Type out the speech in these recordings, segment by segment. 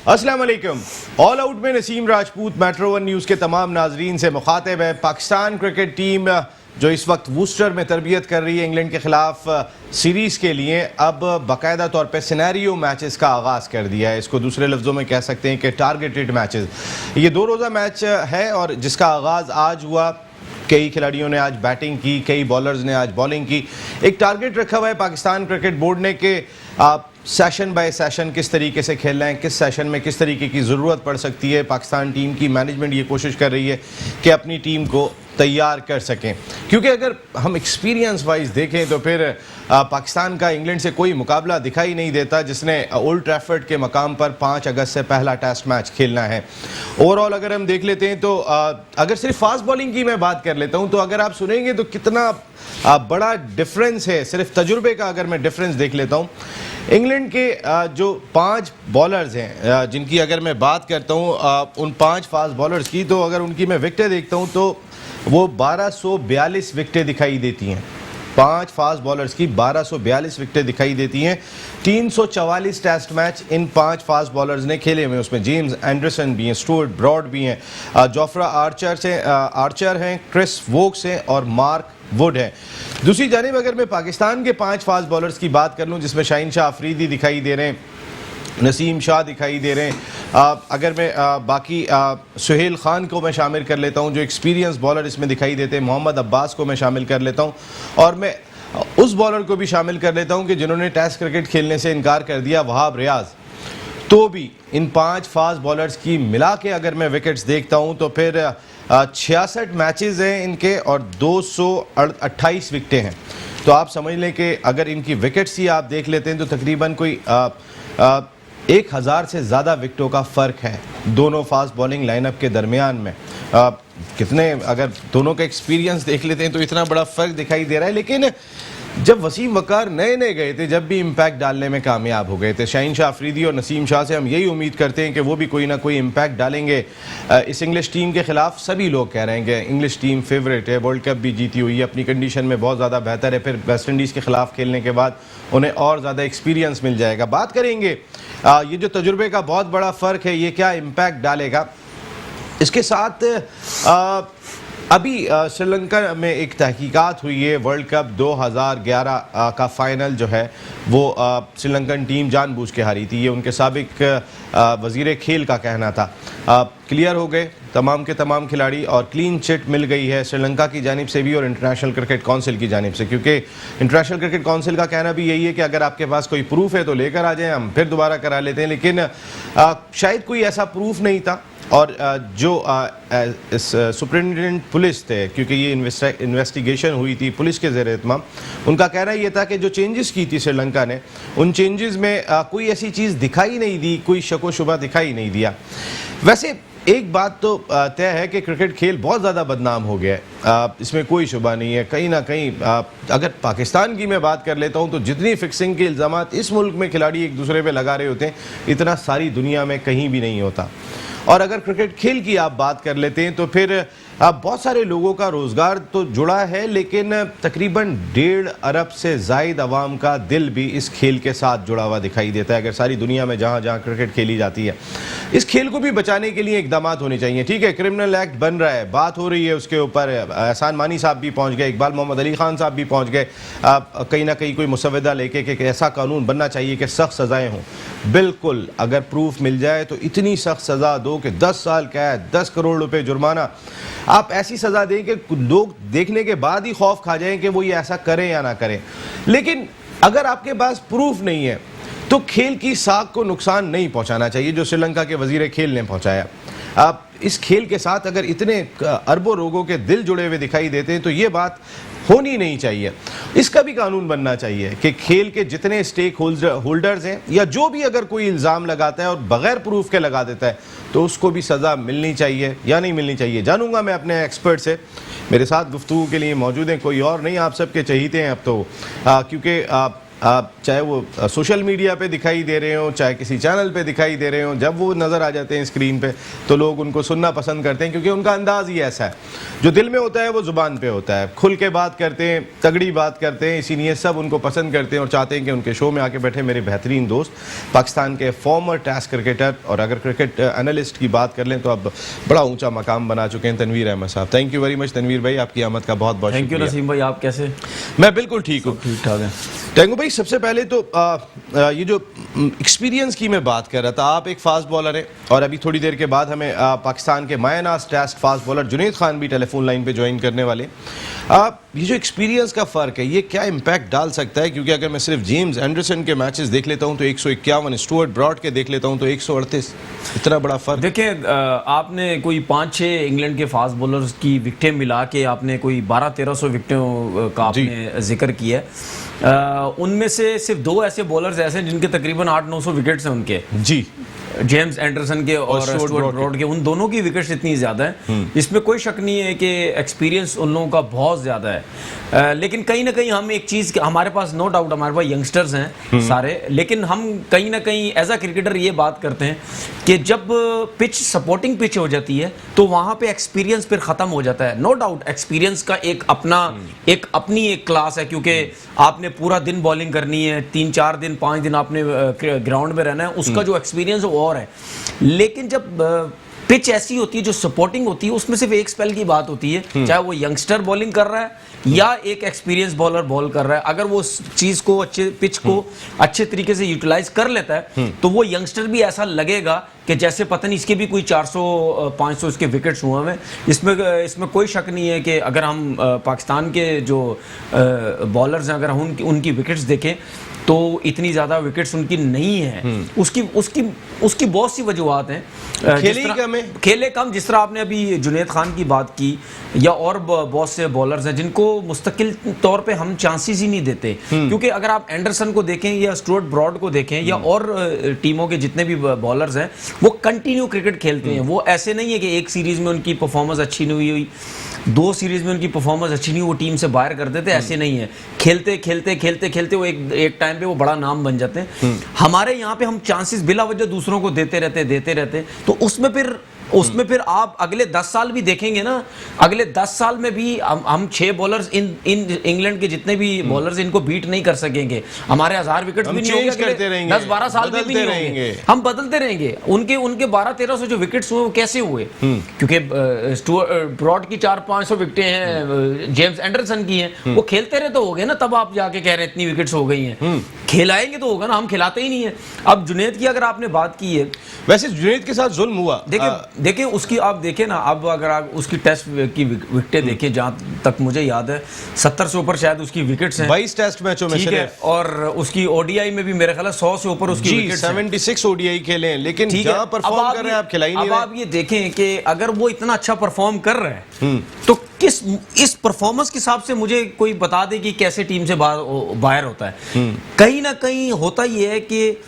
अस्सलाम वालेकुम। All out में Naseem Rajput metro one news के तमाम नाजरीन से मुखातिब है। पाकिस्तान क्रिकेट टीम जो इस वक्त वूस्टर में तरबियत कर रही है इंग्लैंड के खिलाफ सीरीज़ के लिए, अब बाकायदा तौर पे सिनेरियो मैचेस का आगाज़ कर दिया है। इसको दूसरे लफ्ज़ों में कह सकते हैं कि टारगेटेड मैचेस। ये 2 रोज़ा मैच है और जिसका आगाज़ आज हुआ। कई खिलाड़ियों ने आज बैटिंग की, कई बॉलर्स ने आज बॉलिंग की। एक टारगेट रखा हुआ है पाकिस्तान क्रिकेट बोर्ड ने कि सेशन बाय सेशन किस तरीके से खेलना है, किस सेशन में किस तरीके की ज़रूरत पड़ सकती है। पाकिस्तान टीम की मैनेजमेंट ये कोशिश कर रही है कि अपनी टीम को तैयार कर सकें, क्योंकि अगर हम एक्सपीरियंस वाइज देखें तो फिर पाकिस्तान का इंग्लैंड से कोई मुकाबला दिखाई नहीं देता, जिसने ओल्ड ट्रैफर्ड के मकाम पर 5 अगस्त से पहला टेस्ट मैच खेलना है। ओवरऑल अगर हम देख लेते हैं तो अगर सिर्फ फास्ट बॉलिंग की मैं बात कर लेता हूं तो अगर आप सुनेंगे तो कितना बड़ा डिफरेंस है। सिर्फ तजुर्बे का अगर मैं डिफरेंस देख लेता हूं, इंग्लैंड के जो 5 बॉलर्स हैं जिनकी अगर मैं बात करता हूं, उन 5 फास्ट बॉलर्स की, तो अगर उनकी मैं विकेटें देखता हूं तो वो 1242 विकेटें दिखाई देती हैं। 5 फास्ट बॉलर्स की 1242 विकेटें दिखाई देती हैं। 344 टेस्ट मैच इन 5 फास्ट बॉलर्स ने खेले हुए। उसमें जेम्स एंडरसन भी हैं, स्टुअर्ट ब्रॉड भी हैं, जोफ्रा आर्चर हैं, क्रिस वोक्स हैं और मार्क वुड है। दूसरी जानिब अगर मैं पाकिस्तान के 5 फास्ट बॉलर्स की बात कर लूँ, जिसमें शाहीन शाह अफरीदी दिखाई दे रहे हैं, नसीम शाह दिखाई दे रहे हैं, अगर मैं बाकी सुहेल खान को मैं शामिल कर लेता हूं जो एक्सपीरियंस बॉलर इसमें दिखाई देते हैं, मोहम्मद अब्बास को मैं शामिल कर लेता हूं, और मैं उस बॉलर को भी शामिल कर लेता हूं कि जिन्होंने टेस्ट क्रिकेट खेलने से इनकार कर दिया, वहाब रियाज, तो भी इन 5 फास्ट बॉलर्स की मिला के अगर मैं विकेट्स देखता हूं तो फिर 66 मैचेस हैं इनके और 228 विकेटें हैं। तो आप समझ लें कि अगर इनकी विकेट्स ही आप देख लेते हैं तो तकरीबन कोई 1000 से ज़्यादा विकेटों का फ़र्क है दोनों फास्ट बॉलिंग लाइनअप के दरमियान में। कितने अगर दोनों का एक्सपीरियंस देख लेते हैं तो इतना बड़ा फ़र्क दिखाई दे रहा है। लेकिन जब वसीम वकार नए गए थे, जब भी इम्पैक्ट डालने में कामयाब हो गए थे, शाहीन शाह अफरीदी और नसीम शाह से हम यही उम्मीद करते हैं कि वो भी कोई ना कोई इम्पैक्ट डालेंगे इस इंग्लिश टीम के ख़िलाफ़। सभी लोग कह रहे हैं कि इंग्लिश टीम फेवरेट है, वर्ल्ड कप भी जीती हुई है, अपनी कंडीशन में बहुत ज़्यादा बेहतर है, फिर वेस्ट इंडीज़ के ख़िलाफ़ खेलने के बाद उन्हें और ज़्यादा एक्सपीरियंस मिल जाएगा। बात करेंगे ये जो तजुर्बे का बहुत बड़ा फ़र्क है, ये क्या इम्पैक्ट डालेगा। इसके साथ अभी श्रीलंका में एक तहकीकात हुई है। वर्ल्ड कप 2011 का फ़ाइनल जो है वो श्रीलंकन टीम जानबूझ के हारी थी, ये उनके साबिक वज़ीर खेल का कहना था। क्लियर हो गए तमाम के तमाम खिलाड़ी और क्लीन चिट मिल गई है श्रीलंका की जानिब से भी और इंटरनेशनल क्रिकेट काउंसिल की जानिब से, क्योंकि इंटरनेशनल क्रिकेट काउंसिल का कहना भी यही है कि अगर आपके पास कोई प्रूफ है तो लेकर आ जाएं, हम फिर दोबारा करा लेते हैं। लेकिन शायद कोई ऐसा प्रूफ नहीं था और जो सुपरिटेंडेंट पुलिस थे, क्योंकि ये इन्वेस्टिगेशन हुई थी पुलिस के ज़ेर एहतमाम, उनका कहना ये था कि जो चेंजेस की थी श्रीलंका ने, उन चेंजेस में कोई ऐसी चीज़ दिखाई नहीं दी, कोई शक व शुबा दिखाई नहीं दिया। वैसे एक बात तो तय है कि क्रिकेट खेल बहुत ज़्यादा बदनाम हो गया है, इसमें कोई शुबा नहीं है। कहीं ना कहीं अगर पाकिस्तान की मैं बात कर लेता हूँ तो जितनी फिक्सिंग के इल्ज़ामात इस मुल्क में खिलाड़ी एक दूसरे पे लगा रहे होते हैं, इतना सारी दुनिया में कहीं भी नहीं होता। और अगर क्रिकेट खेल की आप बात कर लेते हैं तो फिर बहुत सारे लोगों का रोज़गार तो जुड़ा है, लेकिन तकरीबन 1.5 अरब से ज़ायद अवाम का दिल भी इस खेल के साथ जुड़ा हुआ दिखाई देता है। अगर सारी दुनिया में जहाँ जहाँ क्रिकेट खेली जाती है, इस खेल को भी बचाने के लिए इकदाम होने चाहिए। ठीक है, क्रिमिनल एक्ट बन रहा है, बात हो रही है उसके ऊपर, एहसान मानी साहब भी पहुँच गए, इकबाल मोहम्मद अली खान साहब भी पहुँच गए, कहीं ना कहीं कोई मुसवदा लेके कि ऐसा कानून बनना चाहिए कि सख्त सज़ाएँ हों। बिल्कुल, अगर प्रूफ मिल जाए तो इतनी सख्त सज़ा दो कि 10 साल कैद, 10 करोड़ रुपये जुर्माना, आप ऐसी सज़ा दें कि लोग देखने के बाद ही खौफ खा जाएं कि वो ये ऐसा करें या ना करें। लेकिन अगर आपके पास प्रूफ नहीं है तो खेल की साख को नुकसान नहीं पहुंचाना चाहिए, जो श्रीलंका के वज़ीर खेल ने पहुंचाया। आप इस खेल के साथ अगर इतने अरबों लोगों के दिल जुड़े हुए दिखाई देते हैं तो ये बात होनी नहीं चाहिए। इसका भी कानून बनना चाहिए कि खेल के जितने स्टेक होल्डर्स हैं या जो भी अगर कोई इल्ज़ाम लगाता है और बग़ैर प्रूफ के लगा देता है तो उसको भी सज़ा मिलनी चाहिए या नहीं मिलनी चाहिए। जानूंगा मैं अपने एक्सपर्ट से, मेरे साथ गुफ्तगू के लिए मौजूद हैं कोई और नहीं, आप सबके चहीते हैं अब तो, क्योंकि चाहे वो सोशल मीडिया पे दिखाई दे रहे हो, चाहे किसी चैनल पे दिखाई दे रहे हो, जब वो नज़र आ जाते हैं स्क्रीन पे तो लोग उनको सुनना पसंद करते हैं, क्योंकि उनका अंदाज़ ही ऐसा है, जो दिल में होता है वो ज़ुबान पे होता है, खुल के बात करते हैं, तगड़ी बात करते हैं, इसीलिए सब उनको पसंद करते हैं और चाहते हैं कि उनके शो में आके बैठे मेरे बेहतरीन दोस्त पाकिस्तान के फॉर्मर टेस्ट क्रिकेटर, और अगर क्रिकेट एनालिस्ट की बात कर लें तो अब बड़ा ऊंचा मकाम बना चुके हैं तनवीर अहमद साहब। Thank you very much Tanveer भाई, आपकी आमद का बहुत बहुत थैंक यू नसीम भाई, आप कैसे? मैं बिल्कुल ठीक हूँ, ठीक ठाक है। टेंगू भाई, सबसे पहले तो ये जो एक्सपीरियंस की मैं बात कर रहा था, आप एक फास्ट बॉलर हैं और अभी थोड़ी देर के बाद हमें पाकिस्तान के मायनाज test fast bowler Junaid Khan भी टेलीफोन लाइन पे ज्वाइन करने वाले। ये जो एक्सपीरियंस का फ़र्क है, ये क्या इम्पैक्ट डाल सकता है? क्योंकि अगर मैं सिर्फ जेम्स एंडरसन के मैचेस देख लेता हूँ तो 151, स्टुअर्ट ब्रॉड के देख लेता हूँ तो 138, इतना बड़ा फ़र्क। देखिए, आपने कोई 5-6 इंग्लैंड के फास्ट बॉलर्स की विकेटें मिला के आपने कोई 1200-1300 विकेटों का आपने जिक्र किया है। उनमें से सिर्फ 2 ऐसे बॉलर्स ऐसे हैं जिनके तकरीबन 800-900 विकेट्स हैं उनके, जी, जेम्स एंडरसन के और स्टुअर्ट ब्रॉड के। उन दोनों की विकेट्स इतनी ज़्यादा हैं, इसमें कोई शक नहीं है कि एक्सपीरियंस उन लोगों का बहुत ज़्यादा है। लेकिन कहीं ना कहीं हम एक चीज़, हमारे पास नो डाउट हमारे पास यंगस्टर्स हैं सारे, लेकिन हम कहीं ना कहीं एज अ क्रिकेटर ये बात करते हैं कि जब पिच सपोर्टिंग पिच हो जाती है तो वहाँ पे एक्सपीरियंस फिर ख़त्म हो जाता है। नो डाउट एक्सपीरियंस का एक अपनी एक क्लास है, क्योंकि आपने पूरा दिन बॉलिंग करनी है, 3-4 दिन 5 दिन आपने ग्राउंड में रहना है, उसका जो एक्सपीरियंस और है। लेकिन जब पिच ऐसी होती है जो सपोर्टिंग होती है, उसमें सिर्फ एक स्पेल की बात होती है, चाहे वो यंगस्टर बॉलिंग कर रहा है या एक एक्सपीरियंस बॉलर बॉल कर रहा है, अगर वो चीज को पिच को अच्छे तरीके से यूटिलाइज कर लेता है तो वो यंगस्टर भी ऐसा लगेगा कि जैसे पता नहीं इसके भी कोई 400-500 इसके विकेट्स हुए हैं। इसमें कोई शक नहीं है कि अगर हम पाकिस्तान के जो बॉलर्स हैं, अगर हम उनकी विकेट्स देखें तो इतनी ज़्यादा विकेट्स उनकी नहीं है। उसकी बहुत सी वजूहत हैं। खेले कम, जिस तरह आपने अभी जुनैद खान की बात की, या और बहुत से बॉलर्स हैं जिनको मुस्तकिल तौर पे हम चांसेस ही नहीं देते, क्योंकि अगर आप एंडरसन को देखें या स्टुअर्ट ब्रॉड को देखें या और टीमों के जितने भी बॉलर्स हैं, वो कंटिन्यू क्रिकेट खेलते हैं। वो ऐसे नहीं है कि एक सीरीज में उनकी परफॉर्मेंस अच्छी नहीं हुई, 2 सीरीज में उनकी परफॉर्मेंस अच्छी नहीं, वो टीम से बाहर कर देते, ऐसे नहीं है। खेलते वो एक टाइम पे वो बड़ा नाम बन जाते हैं। हमारे यहाँ पे हम चांसेस बिला वजह दूसरों को देते रहते, तो उसमें फिर आप अगले 10 साल भी देखेंगे ना, अगले 10 साल में भी हम 6 बॉलर्स इन इंग्लैंड के जितने भी बॉलर्स इनको बीट नहीं कर सकेंगे। हमारे 1000 विकेट भी नहीं होंगे, 10-12 साल में भी नहीं होंगे, हम बदलते रहेंगे। उनके 1200-1300 जो विकेट्स हुए वो कैसे हुए? क्योंकि ब्रॉड की 400-500 विकेटें हैं, जेम्स एंडरसन की हैं, वो खेलते रहे तो हो गए ना, तब आप जाके कह रहे हैं इतनी विकेट्स हो गई हैं। खिलाएंगे तो होगा ना, हम खिलाते ही नहीं है। अब जुनैद की अगर आपने बात की है, वैसे जुनैद के साथ जुल्म हुआ, देखिए उसकी आप देखें ना, अब अगर आप उसकी टेस्ट की विकेटें देखें, जहां तक मुझे याद है 70 से ऊपर शायद उसकी विकेट्स हैं 22 टेस्ट मैचों में से, और उसकी ओडीआई में भी मेरे ख्याल 100 से ऊपर उसकी विकेट्स 76 ओडीआई खेले हैं, लेकिन जहां परफॉर्म कर रहे हैं आप खिला ही नहीं रहे। अब आप ये देखें कि अगर वो इतना अच्छा परफॉर्म कर रहे हैं तो इस परफॉर्मेंस के हिसाब से मुझे कोई बता दे कि कैसे टीम से बाहर होता है। कहीं ना कहीं होता ही है कि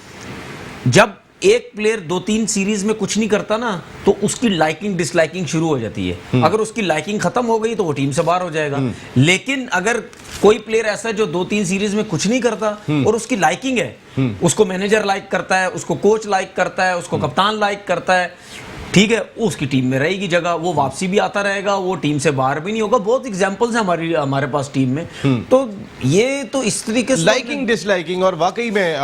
जब एक प्लेयर 2-3 सीरीज में कुछ नहीं करता ना, तो उसकी लाइकिंग डिसलाइकिंग शुरू हो जाती है। अगर उसकी लाइकिंग खत्म हो गई तो वो टीम से बाहर हो जाएगा। लेकिन अगर कोई प्लेयर ऐसा है जो 2-3 सीरीज में कुछ नहीं करता और उसकी लाइकिंग है, उसको मैनेजर लाइक करता है, उसको कोच लाइक करता है, उसको कप्तान लाइक करता है, ठीक है, उसकी टीम में रहेगी जगह, वो वापसी भी आता रहेगा, वो टीम से बाहर भी नहीं होगा। बहुत एग्जांपल्स हैं हमारे पास टीम में। तो ये तो इस तरीके से लाइकिंग डिसलाइकिंग। और वाकई में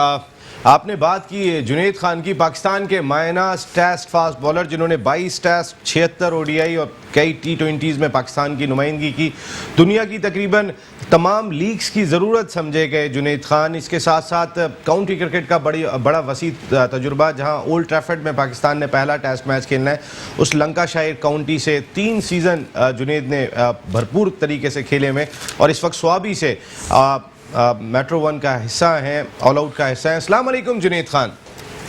आपने बात की जुनैद खान की, पाकिस्तान के मायनाज टेस्ट फास्ट बॉलर जिन्होंने 22 टेस्ट, 76 ओडीआई और कई T20s में पाकिस्तान की नुमाइंदगी की। दुनिया की तकरीबन तमाम लीग्स की ज़रूरत समझे गए जुनैद खान। इसके साथ साथ काउंटी क्रिकेट का बड़ा वसी तजुर्बा, जहां ओल्ड ट्रैफर्ड में पाकिस्तान ने पहला टेस्ट मैच खेलना है, उस लंकाशायर काउंटी से 3 सीज़न जुनैद ने भरपूर तरीके से खेले में, और इस वक्त स्वाबी से मेट्रो 1 का हिस्सा है, ऑल आउट का हिस्सा है। अस्सलाम वालेकुम जुनैद खान।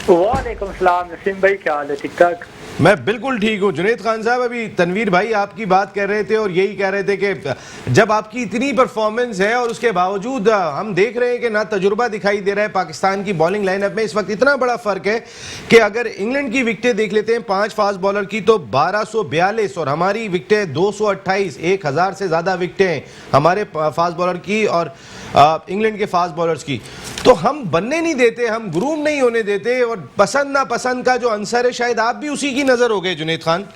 वालेकुम सलाम नसीम भाई, क्या हाल है? ठीक ठाक? मैं बिल्कुल ठीक हूँ। जुनैद खान साहब, अभी तनवीर भाई आपकी बात कर रहे थे और यही कह रहे थे कि जब आपकी इतनी परफॉर्मेंस है और उसके बावजूद हम देख रहे हैं कि ना तजुर्बा दिखाई दे रहा है पाकिस्तान की बॉलिंग लाइनअप में। इस वक्त इतना बड़ा फर्क है कि अगर इंग्लैंड की विकेटें देख लेते हैं 5 फास्ट बॉलर की तो 1242, और हमारी विकेटें 228, 1000 से ज़्यादा विकेटें हमारे फास्ट बॉलर की और इंग्लैंड के फास्ट बॉलर्स की। तो हम बनने नहीं देते, हम ग्रूम नहीं होने देते, और पसंद ना पसंद का जो आंसर है शायद आप भी उसी की नजर हो गए जुनैद खान।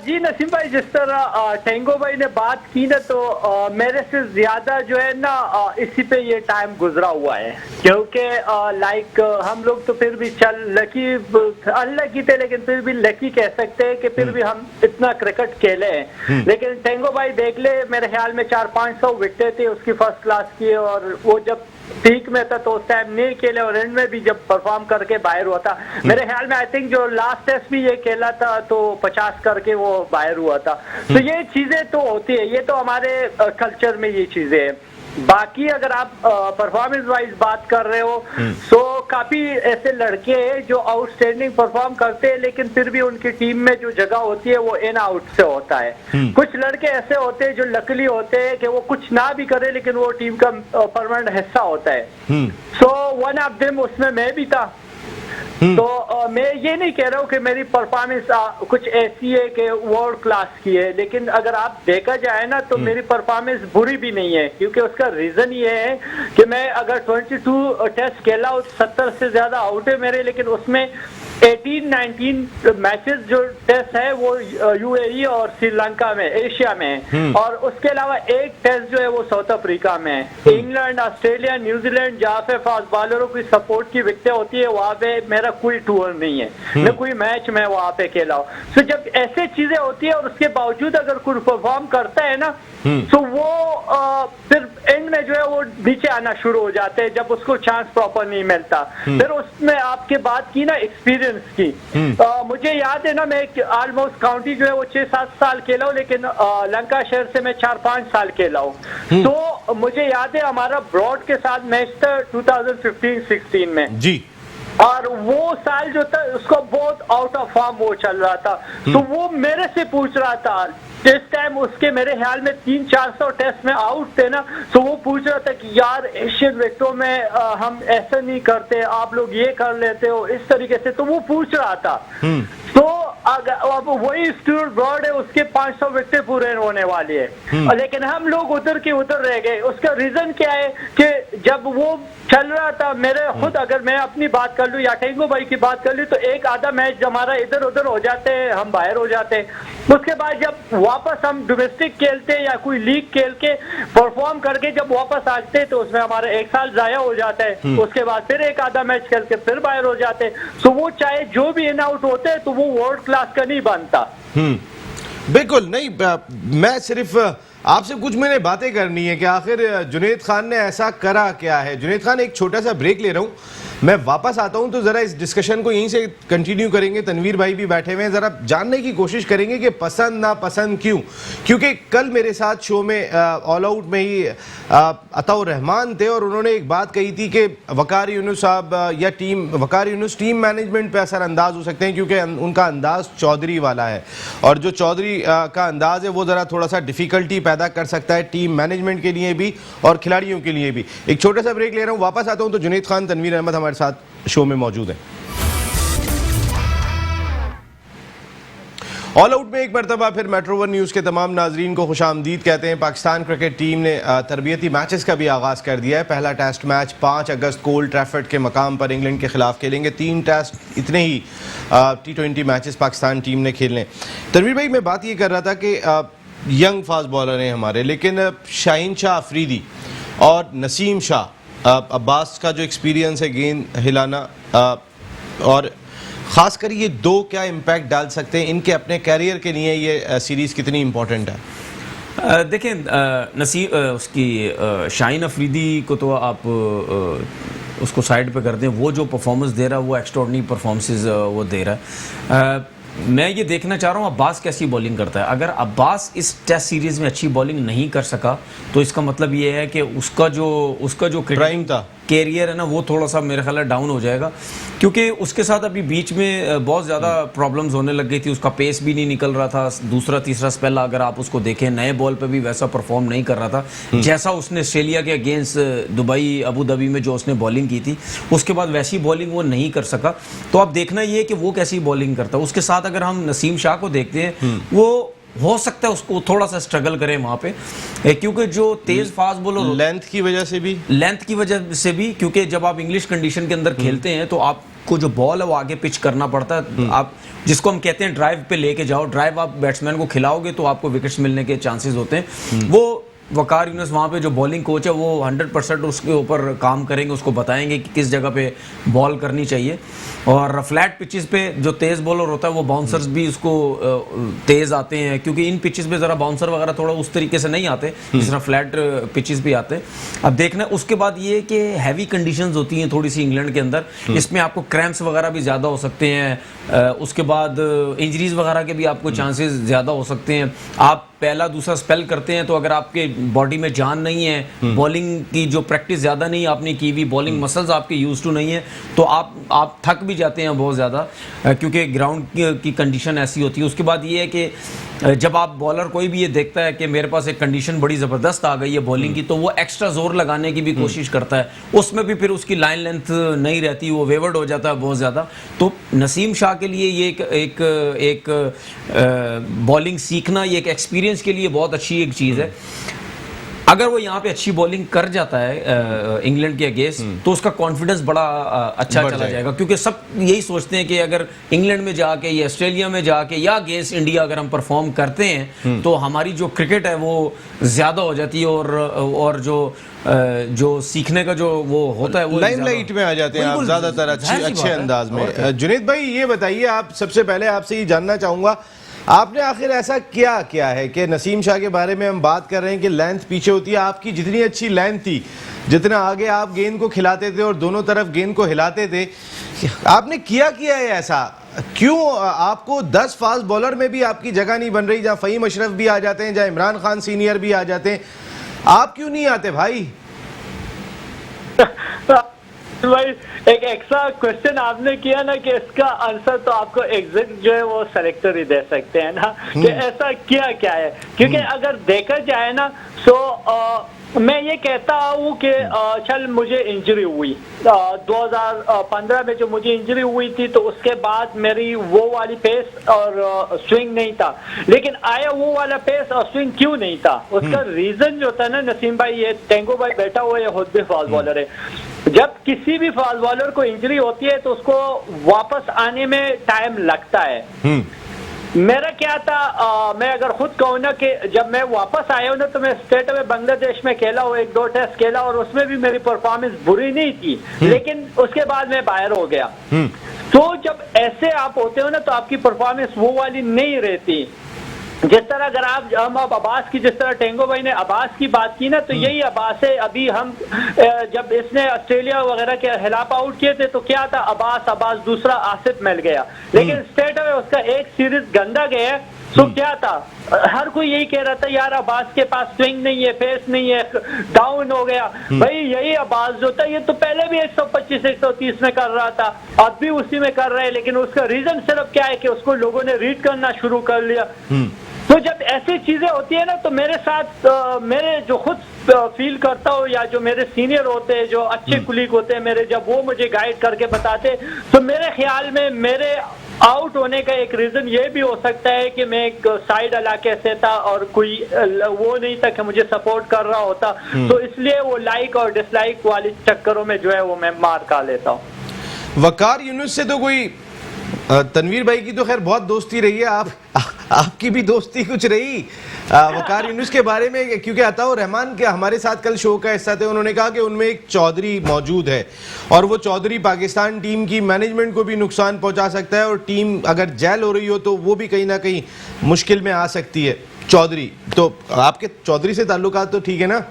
जी नसीम भाई, जिस तरह टेंगो भाई ने बात की ना, तो मेरे से ज्यादा जो है ना इसी पे ये टाइम गुजरा हुआ है, क्योंकि लाइक हम लोग तो फिर भी चल लकी अनलकी थे, लेकिन फिर भी लकी कह सकते हैं कि फिर भी हम इतना क्रिकेट खेले हैं। लेकिन टेंगो भाई देख ले, मेरे ख्याल में 400-500 विकेटें थी उसकी फर्स्ट क्लास की, और वो जब पीक में था तो उस टाइम नहीं खेले, और एंड में भी जब परफॉर्म करके बाहर हुआ था। मेरे ख्याल में आई थिंक जो लास्ट टेस्ट भी ये खेला था तो 50 करके वो बाहर हुआ था। तो ये चीजें तो होती है, ये तो हमारे कल्चर में ये चीजें हैं। बाकी अगर आप परफॉर्मेंस वाइज बात कर रहे हो, तो काफी ऐसे लड़के हैं जो आउटस्टैंडिंग परफॉर्म करते हैं, लेकिन फिर भी उनकी टीम में जो जगह होती है वो इन आउट से होता है। कुछ लड़के ऐसे होते हैं जो लकली होते हैं कि वो कुछ ना भी करे लेकिन वो टीम का परमानेंट हिस्सा होता है। सो वन ऑफ देम उसमें मैं भी था। तो मैं ये नहीं कह रहा हूँ कि मेरी परफॉर्मेंस कुछ ऐसी है कि वर्ल्ड क्लास की है, लेकिन अगर आप देखा जाए ना तो मेरी परफॉर्मेंस बुरी भी नहीं है, क्योंकि उसका रीजन ये है कि मैं अगर 22 टेस्ट खेला हूँ, 70 से ज्यादा आउट है मेरे, लेकिन उसमें 18-19 मैचेस जो टेस्ट है वो यूएई और श्रीलंका में, एशिया में, और उसके अलावा एक टेस्ट जो है वो साउथ अफ्रीका में है। इंग्लैंड, ऑस्ट्रेलिया, न्यूजीलैंड जहाँ पे फास्ट बॉलरों की सपोर्ट की विकेटें होती है वहाँ पे मेरा कोई टूर नहीं है, न कोई मैच मैं वहाँ पे खेला हूँ। तो जब ऐसे चीजें होती है और उसके बावजूद अगर कोई परफॉर्म करता है ना, तो वो फिर एंड में जो है वो नीचे आना शुरू हो जाते हैं जब उसको चांस प्रॉपर नहीं मिलता। फिर उसमें आपके बात की ना एक्सपीरियंस की, मुझे याद है ना, मैं ऑलमोस्ट काउंटी जो है वो 6-7 साल खेला हूँ, लेकिन लंका शहर से मैं 4-5 साल खेला हूँ। तो मुझे याद है हमारा ब्रॉड के साथ मैच था 2015-16 में जी, और वो साल जो था उसको बहुत आउट ऑफ फॉर्म वो चल रहा था। तो वो मेरे से पूछ रहा था, जिस टाइम उसके मेरे ख्याल में 300-400 टेस्ट में आउट थे ना, तो वो पूछ रहा था कि यार एशियन विकेटों में हम ऐसा नहीं करते, आप लोग ये कर लेते हो इस तरीके से। तो वो पूछ रहा था। तो अब वही स्टुअर्ट ब्रॉड है, उसके 500 विकेटें पूरे होने वाली है, लेकिन हम लोग उधर के उधर रह गए। उसका रीजन क्या है कि जब वो चल रहा था, मेरे खुद अगर मैं अपनी बात कर लूं या टेंगो भाई की बात कर लूं, तो एक आधा मैच हमारा इधर उधर हो जाते हैं, हम बाहर हो जाते हैं। उसके बाद जब वापस हम डोमेस्टिक खेलते या कोई लीग खेल के परफॉर्म करके जब वापस आते तो उसमें हमारा एक साल जाया हो जाता है। उसके बाद फिर एक आधा मैच खेल के फिर बाहर हो जाते हैं। तो वो चाहे जो भी इन आउट होते हैं तो वो वर्ल्ड क्लास का नहीं बनता। बिल्कुल नहीं, मैं सिर्फ आपसे कुछ मैंने बातें करनी है कि आखिर जुनैद खान ने ऐसा करा क्या है। जुनैद खान, एक छोटा सा ब्रेक ले रहा हूँ, मैं वापस आता हूं तो जरा इस डिस्कशन को यहीं से कंटिन्यू करेंगे। तनवीर भाई भी बैठे हुए हैं, जरा जानने की कोशिश करेंगे कि पसंद ना पसंद क्यों, क्योंकि कल मेरे साथ शो में ऑल आउट में ही अताउर रहमान थे और उन्होंने एक बात कही थी कि वकार यूनुस साहब या वकार यूनुस टीम मैनेजमेंट पे असरअंदाज हो सकते हैं, क्योंकि उनका अंदाज चौधरी वाला है, और जो चौधरी का अंदाज है वो ज़रा थोड़ा सा डिफ़िकल्टी पैदा कर सकता है टीम मैनेजमेंट के लिए भी और खिलाड़ियों के लिए भी। एक छोटा सा ब्रेक ले रहा हूँ, वापस आता हूँ तो जुनैद खान, तनवीर अहमद हमारे साथ शो में मौजूद है। ऑल आउट में एक मरतबा फिर मेट्रो वन न्यूज़ के तमाम नाजरीन को खुशामदीद कहते हैं। पाकिस्तान क्रिकेट टीम ने तरबियती मैचेस का भी आगाज़ कर दिया है। पहला टेस्ट मैच 5 अगस्त को ओल्ड ट्रैफर्ड के मकाम पर इंग्लैंड के खिलाफ खेलेंगे। 3 टेस्ट इतने ही T20 मैचेस पाकिस्तान टीम ने खेलने। तनवीर भाई, मैं बात ये कर रहा था कि यंग फास्ट बॉलर हैं हमारे, लेकिन शाहीन शाह अफरीदी और नसीम शाह अब्बास का जो एक्सपीरियंस है गेंद हिलाना, और ख़ासकर ये दो क्या इम्पैक्ट डाल सकते हैं इनके अपने कैरियर के लिए, ये सीरीज़ कितनी इम्पोर्टेंट है? देखें, उसकी शाहीन अफरीदी को तो आप उसको साइड पे कर दें, वो जो परफॉर्मेंस दे रहा है वो एक्स्ट्राऑर्डिनरी परफॉर्मेंसेस वो दे रहा है। मैं ये देखना चाह रहा हूँ अब्बास कैसी बॉलिंग करता है। अगर अब्बास इस टेस्ट सीरीज़ में अच्छी बॉलिंग नहीं कर सका तो इसका मतलब ये है कि उसका जो प्राइम था कैरियर है ना, वो थोड़ा सा मेरे ख्याल डाउन हो जाएगा, क्योंकि उसके साथ अभी बीच में बहुत ज़्यादा प्रॉब्लम्स होने लग गई थी। उसका पेस भी नहीं निकल रहा था, दूसरा तीसरा स्पेल अगर आप उसको देखें नए बॉल पे भी वैसा परफॉर्म नहीं कर रहा था जैसा उसने ऑस्ट्रेलिया के अगेंस्ट दुबई अबू धाबी में जो उसने बॉलिंग की थी। उसके बाद वैसी बॉलिंग वो नहीं कर सका। तो अब देखना ये है कि वो कैसी बॉलिंग करता है। उसके साथ अगर हम नसीम शाह को देखते हैं, वो हो सकता है उसको थोड़ा सा स्ट्रगल करें वहां पे, क्योंकि जो तेज फास्ट बॉलर लेंथ की वजह से भी, क्योंकि जब आप इंग्लिश कंडीशन के अंदर खेलते हैं तो आपको जो बॉल है वो आगे पिच करना पड़ता है। आप जिसको हम कहते हैं ड्राइव पे लेके जाओ, ड्राइव आप बैट्समैन को खिलाओगे तो आपको विकेट्स मिलने के चांसेस होते हैं। वो वकार यूनुस वहाँ पे जो बॉलिंग कोच है वो 100% उसके ऊपर काम करेंगे, उसको बताएंगे कि किस जगह पे बॉल करनी चाहिए। और फ्लैट पिचेस पे जो तेज़ बॉलर होता है वो बाउंसर्स भी उसको तेज़ आते हैं, क्योंकि इन पिचेस पे ज़रा बाउंसर वगैरह थोड़ा उस तरीके से नहीं आते जिस तरह फ्लैट पिचेस भी आते हैं। अब देखना उसके बाद ये कि हैवी कंडीशंस होती हैं थोड़ी सी इंग्लैंड के अंदर, इसमें आपको क्रैम्प्स वगैरह भी ज़्यादा हो सकते हैं, उसके बाद इंजरीज वगैरह के भी आपको चांसेस ज़्यादा हो सकते हैं। आप पहला दूसरा स्पेल करते हैं तो अगर आपके बॉडी में जान नहीं है, बॉलिंग की जो प्रैक्टिस ज़्यादा नहीं आपने की हुई, बॉलिंग मसल्स आपके यूज टू नहीं है, तो आप थक भी जाते हैं बहुत ज़्यादा, क्योंकि ग्राउंड की कंडीशन ऐसी होती है। उसके बाद ये है कि जब आप बॉलर कोई भी ये देखता है कि मेरे पास एक कंडीशन बड़ी ज़बरदस्त आ गई है बॉलिंग की, तो वो एक्स्ट्रा जोर लगाने की भी कोशिश करता है, उसमें भी फिर उसकी लाइन लेंथ नहीं रहती, वो वेवर्ड हो जाता है बहुत ज़्यादा। तो नसीम शाह के लिए ये एक बॉलिंग सीखना, ये एक एक्सपीरियंस के लिए बहुत अच्छी एक चीज़ है। अगर वो यहाँ पे अच्छी बॉलिंग कर जाता है इंग्लैंड के अगेंस्ट, तो उसका कॉन्फिडेंस बड़ा अच्छा चला जाएगा, क्योंकि सब यही सोचते हैं कि अगर इंग्लैंड में जाके या ऑस्ट्रेलिया में जाके या अगेंस्ट इंडिया अगर हम परफॉर्म करते हैं तो हमारी जो क्रिकेट है वो ज़्यादा हो जाती है, और जो सीखने का जो वो होता है वो लाइमलाइट में आ जाते हैं आप ज़्यादातर अच्छे अंदाज में। जुनैद भाई ये बताइए, आप सबसे पहले आपसे ये जानना चाहूँगा, आपने आखिर ऐसा क्या है कि नसीम शाह के बारे में हम बात कर रहे हैं कि लेंथ पीछे होती है, आपकी जितनी अच्छी लेंथ थी, जितना आगे आप गेंद को खिलाते थे और दोनों तरफ गेंद को हिलाते थे, आपने किया है ऐसा? क्यों आपको 10 फास्ट बॉलर में भी आपकी जगह नहीं बन रही, जहाँ फ़हीम अशरफ भी आ जाते हैं, जहाँ इमरान खान सीनियर भी आ जाते हैं, आप क्यों नहीं आते भाई? भाई एक एक्स्ट्रा क्वेश्चन आपने किया ना, कि इसका आंसर तो आपको एग्जैक्ट जो है वो सेलेक्टर ही दे सकते हैं ना, कि ऐसा क्या है। क्योंकि अगर देखा जाए ना तो मैं ये कहता हूँ कि चल मुझे इंजरी हुई 2015 में, जो मुझे इंजरी हुई थी तो उसके बाद मेरी वो वाली पेस और स्विंग नहीं था, लेकिन आया वो वाला पेस और स्विंग क्यों नहीं था, उसका रीजन जो था ना नसीम भाई, ये टेंगो भाई बैठा हुआ है, खुद भी फास्ट बॉलर है। जब किसी भी फास्ट बॉलर को इंजरी होती है तो उसको वापस आने में टाइम लगता है। मेरा क्या था, मैं अगर खुद कहूँ ना कि जब मैं वापस आया हूँ ना तो मैं स्टेट में बांग्लादेश में खेला हूँ, 1-2 टेस्ट खेला और उसमें भी मेरी परफॉर्मेंस बुरी नहीं थी, लेकिन उसके बाद मैं बाहर हो गया। तो जब ऐसे आप होते हो ना तो आपकी परफॉर्मेंस वो वाली नहीं रहती। जिस तरह अगर हम अब्बास की, जिस तरह टेंगो भाई ने अब्बास की बात की ना, तो यही अब्बास है। अभी हम जब इसने ऑस्ट्रेलिया वगैरह के खिलाफ आउट किए थे तो क्या था, अब्बास दूसरा आसिफ मिल गया, लेकिन स्टेट में उसका एक सीरीज गंदा गया, तो क्या था, हर कोई यही कह रहा था यार अब्बास के पास स्विंग नहीं है, पेस नहीं है, डाउन हो गया। भाई यही अब्बास जो था ये तो पहले भी 125-130 में कर रहा था, अब भी उसी में कर रहा है, लेकिन उसका रीजन सिर्फ क्या है कि उसको लोगों ने रीड करना शुरू कर लिया। तो जब ऐसी चीजें होती है ना तो मेरे साथ मेरे जो खुद फील करता हूँ, या जो मेरे सीनियर होते हैं, जो अच्छे कुलीग होते हैं मेरे, जब वो मुझे गाइड करके बताते, तो मेरे ख्याल में मेरे आउट होने का एक रीजन ये भी हो सकता है कि मैं एक साइड इलाके से था और कोई वो नहीं था कि मुझे सपोर्ट कर रहा होता, तो इसलिए वो लाइक और डिसलाइक वाली चक्करों में जो है वो मैं मार खा लेता हूँ। वकार यूनुस से तो कोई, तनवीर भाई की तो खैर बहुत दोस्ती रही है, आपकी भी दोस्ती कुछ रही वकार यूनुस के बारे में? क्योंकि अताउर रहमान के हमारे साथ कल शो का हिस्सा थे, उन्होंने कहा कि उनमें एक चौधरी मौजूद है और वो चौधरी पाकिस्तान टीम की मैनेजमेंट को भी नुकसान पहुंचा सकता है, और टीम अगर जेल हो रही हो तो वो भी कहीं ना कहीं मुश्किल में आ सकती है। चौधरी तो आपके चौधरी से ताल्लुकात तो ठीक है ना?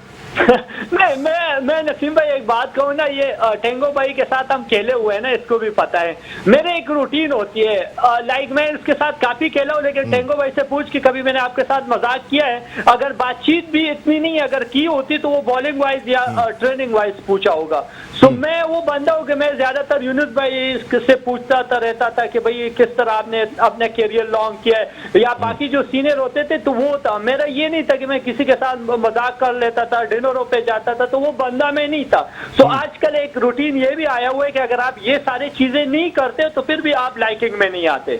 मैं नसीम भाई एक बात कहूँ ना, ये टेंगो भाई के साथ हम खेले हुए हैं ना, इसको भी पता है। मेरे एक रूटीन होती है, लाइक मैं इसके साथ काफी खेला हूँ, लेकिन टेंगो भाई से पूछ कि कभी मैंने आपके साथ मजाक किया है, अगर बातचीत भी इतनी नहीं अगर की होती तो वो बॉलिंग वाइज या ट्रेनिंग वाइज पूछा होगा। तो मैं वो बंदा हूँ कि मैं ज्यादातर यूनुस भाई से पूछता रहता था कि भाई किस तरह आपने अपना कैरियर लॉन्ग किया है, या बाकी जो सीनियर होते थे तो वो था। मेरा ये नहीं था कि मैं किसी के साथ मजाक कर लेता था, डिनरों पे जाता था, तो वो बंदा मैं नहीं था। तो आजकल एक रूटीन ये भी आया हुआ है कि अगर आप ये सारी चीजें नहीं करते तो फिर भी आप लाइकिंग में नहीं आते।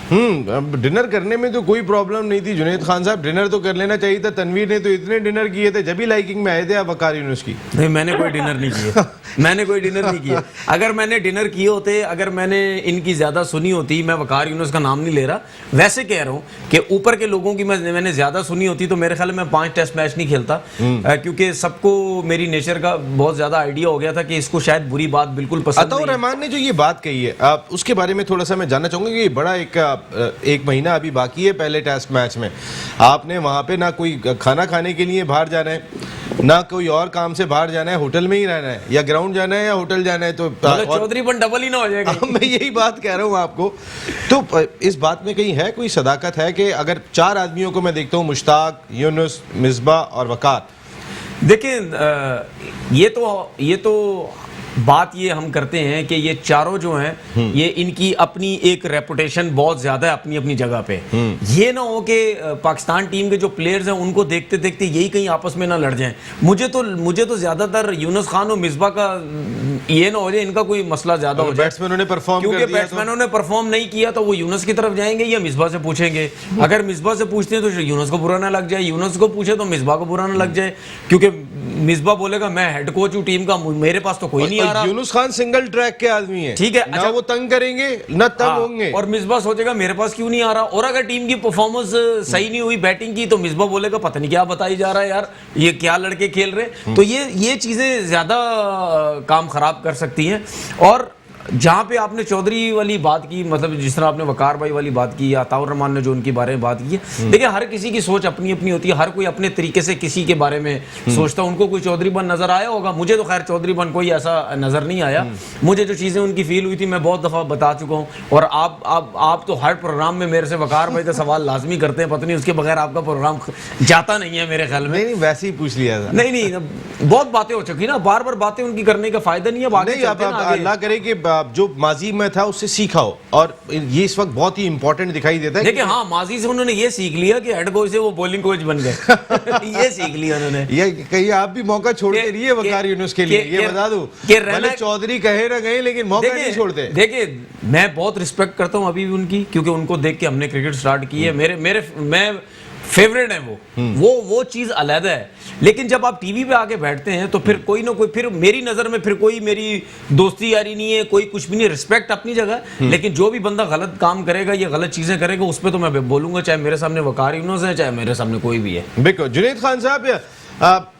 अब डिनर करने में तो कोई प्रॉब्लम नहीं थी जुनैद खान साहब, डिनर तो कर लेना चाहिए था। तनवीर ने तो इतने डिनर किए थे, जब भी लाइकिंग में आए थे आप वकार यूनुस की। नहीं, मैंने कोई डिनर नहीं किया। मैंने कोई डिनर नहीं किया। अगर मैंने डिनर किए होते, अगर मैंने इनकी ज्यादा सुनी होती, मैं वकार यूनुस का नाम नहीं ले रहा, वैसे कह रहा हूँ कि ऊपर के लोगों की मैंने ज्यादा सुनी होती तो मेरे ख्याल में 5 टेस्ट मैच नहीं खेलता, क्योंकि सबको मेरी नेचर का बहुत ज्यादा आइडिया हो गया था कि इसको शायद बुरी बात बिल्कुल पसंद नहीं अताउर है। रहमान ने जो ये बात कही है उसके बारे में थोड़ा सा मैं जानना चाहूंगा कि बड़ा एक महीना अभी बाकी है पहले टेस्ट मैच में, आपने वहां पे ना कोई खाना खाने के लिए बाहर जाना है, ना कोई और काम से बाहर जाना है, होटल में ही रहना है, या ग्राउंड जाना है या होटल जाना है, तो चौधरीपन डबल ही ना हो जाएगा। मैं यही बात कह रहा हूँ आपको। तो इस बात में कहीं है कोई सदाकत है कि अगर 4 आदमियों को मैं देखता हूँ, मुश्ताक, यूनुस, मिसबा और वकार, देखिए ये तो बात ये हम करते हैं कि ये चारों जो हैं ये इनकी अपनी एक रेपुटेशन बहुत ज्यादा है अपनी अपनी जगह पे। ये ना हो कि पाकिस्तान टीम के जो प्लेयर्स हैं उनको देखते देखते यही कहीं आपस में ना लड़ जाएं। मुझे तो ज्यादातर यूनुस खान और मिसबा का ये ना हो जाए इनका कोई मसला ज्यादा हो जाए। बैट्समैनों ने परफॉर्म कर क्योंकि दिया बैट्समैनों ने परफॉर्म नहीं किया तो वो यूनुस की तरफ जाएंगे या मिसबा से पूछेंगे। अगर मिसबा से पूछते हैं तो यूनुस को बुरा ना लग जाए, यूनुस को पूछे तो मिसबा को बुरा ना लग जाए, क्योंकि मिसबा बोलेगा मैं हेड कोच हूँ टीम का, मेरे पास तो कोई नहीं आ रहा। यूनुस खान सिंगल ट्रैक के आदमी है, ठीक है, ना अच्छा, वो तंग करेंगे ना तंग होंगे। और मिसबा सोचेगा मेरे पास क्यों नहीं आ रहा। और अगर टीम की परफॉर्मेंस सही नहीं हुई बैटिंग की तो मिसबा बोलेगा पता नहीं क्या बताई जा रहा है यार, ये क्या लड़के खेल रहे। तो ये चीजें ज्यादा काम खराब कर सकती हैं। और जहाँ पे आपने चौधरी वाली बात की, मतलब जिस तरह आपने वकार भाई वाली बात की या अताउर रहमान ने जो उनके बारे में बात की है, देखिए हर किसी की सोच अपनी अपनी होती है, हर कोई अपने तरीके से किसी के बारे में सोचता है। उनको कोई चौधरी बन नजर आया होगा, मुझे तो खैर चौधरी बन कोई ऐसा नजर नहीं आया। मुझे जो चीजें उनकी फील हुई थी मैं बहुत दफा बता चुका हूँ, और आप तो हर प्रोग्राम में मेरे से वकार भाई का सवाल लाजमी करते हैं, पता नहीं उसके बगैर आपका प्रोग्राम जाता नहीं है मेरे ख्याल में। नहीं, वैसे ही पूछ लिया था। नहीं, बहुत बातें हो चुकी ना, बार बार बातें उनकी करने का फायदा नहीं है। अल्लाह करे कि जो माजी में था उससे सीखा हो, और ये इस वक्त बहुत ही इंपॉर्टेंट दिखाई देता है। देखिए हाँ, माजी से उन्होंने ये सीख लिया कि हेड कोच से वो बॉलिंग कोच बन गए। ये सीख लिया उन्होंने। ये कहीं आप भी मौका छोड़ते रहिए वकार यूनुस के लिए, ये बता दूं। भले चौधरी कहे ना कहे लेकिन मौका नहीं छोड़ते। देखिए मैं बहुत रिस्पेक्ट करता हूँ अभी भी उनकी, क्योंकि उनको देख के हमने क्रिकेट स्टार्ट की है। मैं फेवरेट है वो चीज अलग है। लेकिन जब आप टीवी पे आके बैठते हैं तो फिर कोई ना कोई, फिर मेरी नजर में फिर कोई मेरी दोस्ती यारी नहीं है, कोई कुछ भी नहीं, रिस्पेक्ट अपनी जगह। लेकिन जो भी बंदा गलत काम करेगा या गलत चीजें करेगा उस पर तो मैं बोलूंगा, चाहे मेरे सामने वकार यूनुस है चाहे मेरे सामने कोई भी है। बिल्कुल। जुनैद खान साहब,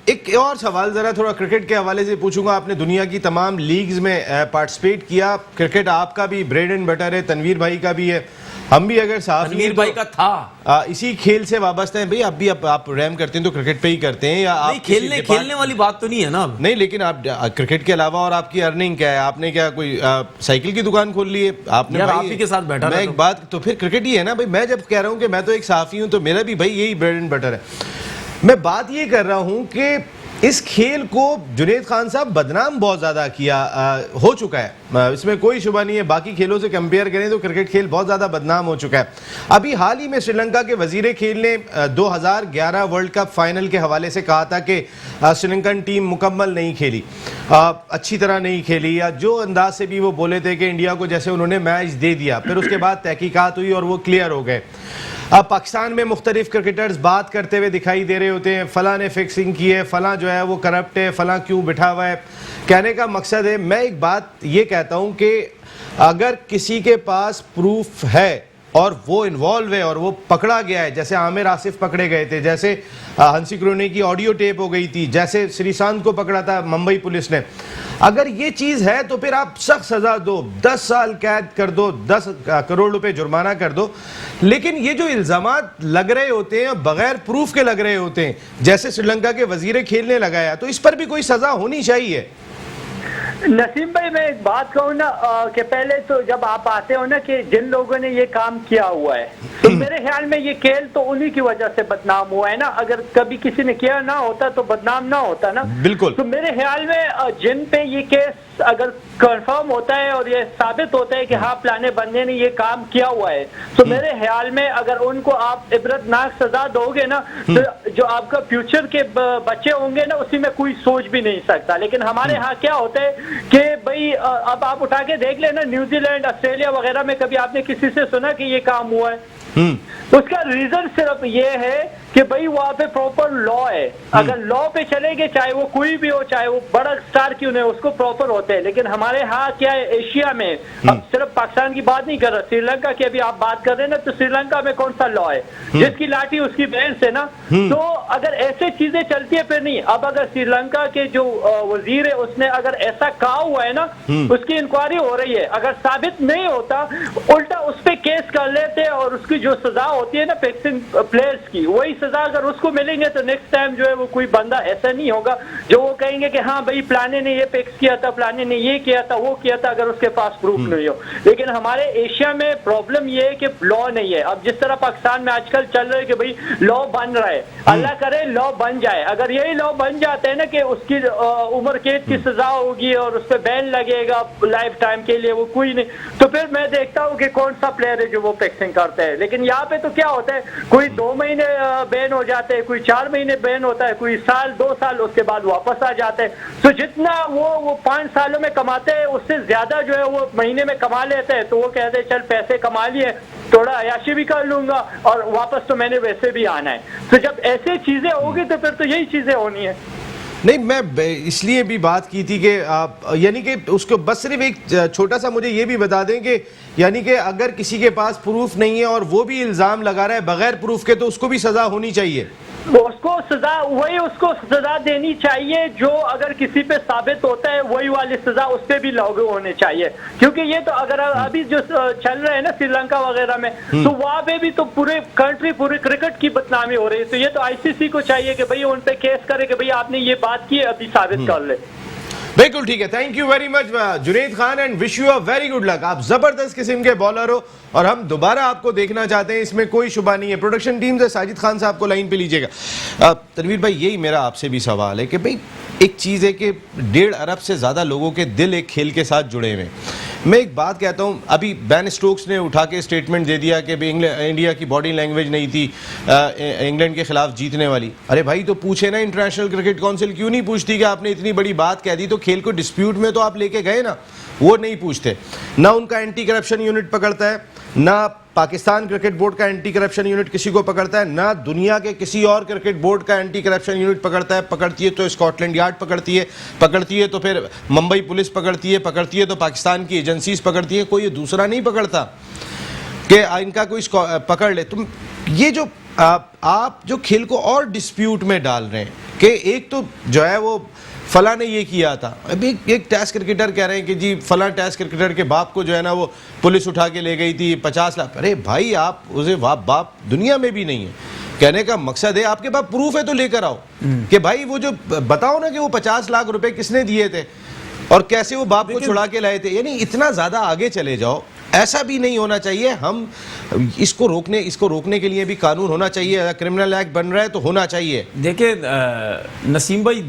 एक और सवाल जरा थोड़ा क्रिकेट के हवाले से पूछूंगा। आपने दुनिया की तमाम लीग्स में पार्टिसिपेट किया, क्रिकेट आपका भी ब्रेड एंड बटर है, तनवीर भाई का भी है, हम भी अगर साफ तनवीर भाई का था इसी खेल से वाबस्ते हैं भाई। अब भी आप रैम करते हैं तो क्रिकेट पे ही करते हैं, या आप खेलने वाली बात तो नहीं है ना अब। नहीं, लेकिन आप क्रिकेट के अलावा और आपकी अर्निंग क्या है? आपने क्या कोई साइकिल की दुकान खोल ली है आपने? यार आप ही के साथ बैठा मैं एक बात, तो फिर क्रिकेट ही है ना भाई। मैं जब कह रहा हूँ कि मैं तो एक साफी हूँ तो मेरा भी भाई यही ब्रेड एंड बटर है। मैं बात ये कर रहा हूँ कि इस खेल को जुनैद खान साहब बदनाम बहुत ज़्यादा किया हो चुका है, इसमें कोई शुबा नहीं है। बाकी खेलों से कंपेयर करें तो क्रिकेट खेल बहुत ज़्यादा बदनाम हो चुका है। अभी हाल ही में श्रीलंका के वजीर खेल ने 2011 वर्ल्ड कप फाइनल के हवाले से कहा था कि श्रीलंकन टीम मुकम्मल नहीं खेली, अच्छी तरह नहीं खेली, या जो अंदाज से भी वो बोले थे कि इंडिया को जैसे उन्होंने मैच दे दिया। फिर उसके बाद तहकीकात हुई और वो क्लियर हो गए। अब पाकिस्तान में मुख्तलिफ क्रिकेटर्स बात करते हुए दिखाई दे रहे होते हैं, फलां ने फिक्सिंग की है, फलां जो है वो करप्ट है, फलां क्यों बिठा हुआ है। कहने का मकसद है, मैं एक बात ये कहता हूं कि अगर किसी के पास प्रूफ है और वो इन्वॉल्व है और वो पकड़ा गया है, जैसे आमिर आसिफ पकड़े गए थे, जैसे हंसी क्रोनी की ऑडियो टेप हो गई थी, जैसे श्रीशांत को पकड़ा था मुंबई पुलिस ने, अगर ये चीज है तो फिर आप सख्त सजा दो, 10 साल कैद कर दो, 10 करोड़ रुपए जुर्माना कर दो। लेकिन ये जो इल्जामात लग रहे होते हैं बगैर प्रूफ के लग रहे होते हैं, जैसे श्रीलंका के वजीर खेल ने लगाया, तो इस पर भी कोई सजा होनी चाहिए। नसीम भाई मैं एक बात कहूँ ना कि पहले तो जब आप आते हो ना कि जिन लोगों ने ये काम किया हुआ है, तो मेरे ख्याल में ये खेल तो उन्हीं की वजह से बदनाम हुआ है ना। अगर कभी किसी ने किया ना होता तो बदनाम ना होता ना। बिल्कुल। तो मेरे ख्याल में जिन पे ये केस अगर कंफर्म होता है और ये साबित होता है कि हाँ फलाने बंदे ने ये काम किया हुआ है, तो मेरे ख्याल में अगर उनको आप इबरतनाक सजा दोगे ना, तो जो आपका फ्यूचर के बच्चे होंगे ना उसी में कोई सोच भी नहीं सकता। लेकिन हमारे यहाँ क्या होता है कि भाई अब आप उठा के देख लेना, न्यूजीलैंड, ऑस्ट्रेलिया वगैरह में कभी आपने किसी से सुना कि ये काम हुआ है? उसका रीजन सिर्फ ये है कि भाई वहां पे प्रॉपर लॉ है। अगर लॉ पे चलेंगे, चाहे वो कोई भी हो, चाहे वो बड़ा स्टार क्यों नहीं, उसको प्रॉपर होते हैं। लेकिन हमारे यहाँ क्या है, एशिया में, अब सिर्फ पाकिस्तान की बात नहीं कर रहा, श्रीलंका की अभी आप बात कर रहे हैं ना, तो श्रीलंका में कौन सा लॉ है? जिसकी लाठी उसकी भैंस है ना। तो अगर ऐसे चीजें चलती है फिर नहीं। अब अगर श्रीलंका के जो वजीर है उसने अगर ऐसा कहा हुआ है ना, उसकी इंक्वायरी हो रही है, अगर साबित नहीं होता, उल्टा उस पर केस कर लेते और उसकी जो सजा होती है ना फिक्सिंग प्लेयर्स की, वही सजा अगर उसको मिलेंगे तो नेक्स्ट टाइम जो है वो कोई बंदा ऐसा नहीं होगा जो वो कहेंगे कि हाँ भाई प्लाने ने ये फिक्स किया था, प्लाने ने ये किया था, वो किया था, अगर उसके पास प्रूफ नहीं हो। लेकिन हमारे एशिया में प्रॉब्लम ये है कि लॉ नहीं है। अब जिस तरह पाकिस्तान में आजकल चल रहा है कि भाई लॉ बन रहा है, अल्लाह करे लॉ बन जाए। अगर यही लॉ बन जाते हैं ना कि उसकी उम्र कैद की सजा होगी और उस पर बैन लगेगा लाइफ टाइम के लिए, वो कोई नहीं, तो फिर मैं देखता हूँ कि कौन सा प्लेयर है जो वो फिक्सिंग करते हैं। लेकिन यहाँ पे तो क्या होता है, कोई 2 महीने बैन हो जाते हैं, कोई 4 महीने बैन होता है, कोई साल 2 साल, उसके बाद वापस आ जाते हैं। तो जितना वो 5 सालों में कमाते हैं उससे ज्यादा जो है वो महीने में कमा लेते हैं। तो वो कहते हैं चल पैसे कमा लिए, थोड़ा अयाशी भी कर लूंगा और वापस तो मैंने वैसे भी आना है। तो जब ऐसी चीजें होगी तो फिर तो यही चीजें होनी है। नहीं, मैं इसलिए भी बात की थी कि आप यानी कि उसको बस सिर्फ एक छोटा सा मुझे ये भी बता दें कि यानी कि अगर किसी के पास प्रूफ नहीं है और वो भी इल्ज़ाम लगा रहा है बगैर प्रूफ के, तो उसको भी सज़ा होनी चाहिए। उसको सजा, वही उसको सजा देनी चाहिए जो अगर किसी पे साबित होता है, वही वाली सजा उस पे भी लागू होने चाहिए। क्योंकि ये तो अगर अभी जो चल रहे हैं ना श्रीलंका वगैरह में, तो वहां पे भी तो पूरे कंट्री, पूरे क्रिकेट की बदनामी हो रही है। तो ये तो आईसीसी को चाहिए कि भाई उन पे केस करे कि भाई आपने ये बात की, अभी साबित कर ले। बिल्कुल ठीक है, thank you very much Junaid Khan and wish you a very good luck. आप जबरदस्त किस्म के बॉलर हो और हम दोबारा आपको देखना चाहते हैं, इसमें कोई शुबा नहीं है। प्रोडक्शन टीम से साजिद खान साहब को लाइन पे लीजिएगा। तनवीर भाई, यही मेरा आपसे भी सवाल है कि भाई एक चीज़ है कि 1.5 अरब से ज़्यादा लोगों के दिल एक खेल के साथ जुड़े हुए। मैं एक बात कहता हूँ, अभी बैन स्टोक्स ने उठा के स्टेटमेंट दे दिया कि इंडिया की बॉडी लैंग्वेज नहीं थी इंग्लैंड के खिलाफ जीतने वाली। अरे भाई, तो पूछे ना, इंटरनेशनल क्रिकेट काउंसिल क्यों नहीं पूछती कि आपने इतनी बड़ी बात कह दी तो खेल को डिस्प्यूट में तो आप लेके गए ना। वो नहीं पूछते, ना उनका एंटी करप्शन यूनिट पकड़ता है, ना पाकिस्तान क्रिकेट बोर्ड का एंटी करप्शन यूनिट किसी को पकड़ता है, ना दुनिया के किसी और क्रिकेट बोर्ड का एंटी करप्शन यूनिट पकड़ता है। पकड़ती है तो स्कॉटलैंड यार्ड पकड़ती है तो फिर मुंबई पुलिस पकड़ती है तो पाकिस्तान की एजेंसीज पकड़ती है। कोई ये दूसरा नहीं पकड़ता कि इनका कोई पकड़ ले। तुम ये जो आप जो खेल को और डिस्प्यूट में डाल रहे हैं कि एक तो जो है वो फला ने ये किया था, अभी एक टेस्ट क्रिकेटर कह रहे हैं कि जी फला टेस्ट क्रिकेटर के बाप को जो है ना वो पुलिस उठा के ले गई थी 50 लाख। अरे भाई, आप उसे बाप दुनिया में भी नहीं है। कहने का मकसद है आपके पास प्रूफ है तो लेकर आओ कि भाई वो जो बताओ ना कि वो 50 लाख रुपए किसने दिए थे और कैसे वो बाप को छुड़ा के लाए थे। यानी इतना ज़्यादा आगे चले जाओ, ऐसा भी नहीं होना चाहिए। हम इसको रोकने के लिए भी कानून होना चाहिए। अगर क्रिमिनल एक्ट बन रहा है तो होना चाहिए। देखिए नसीम भाई,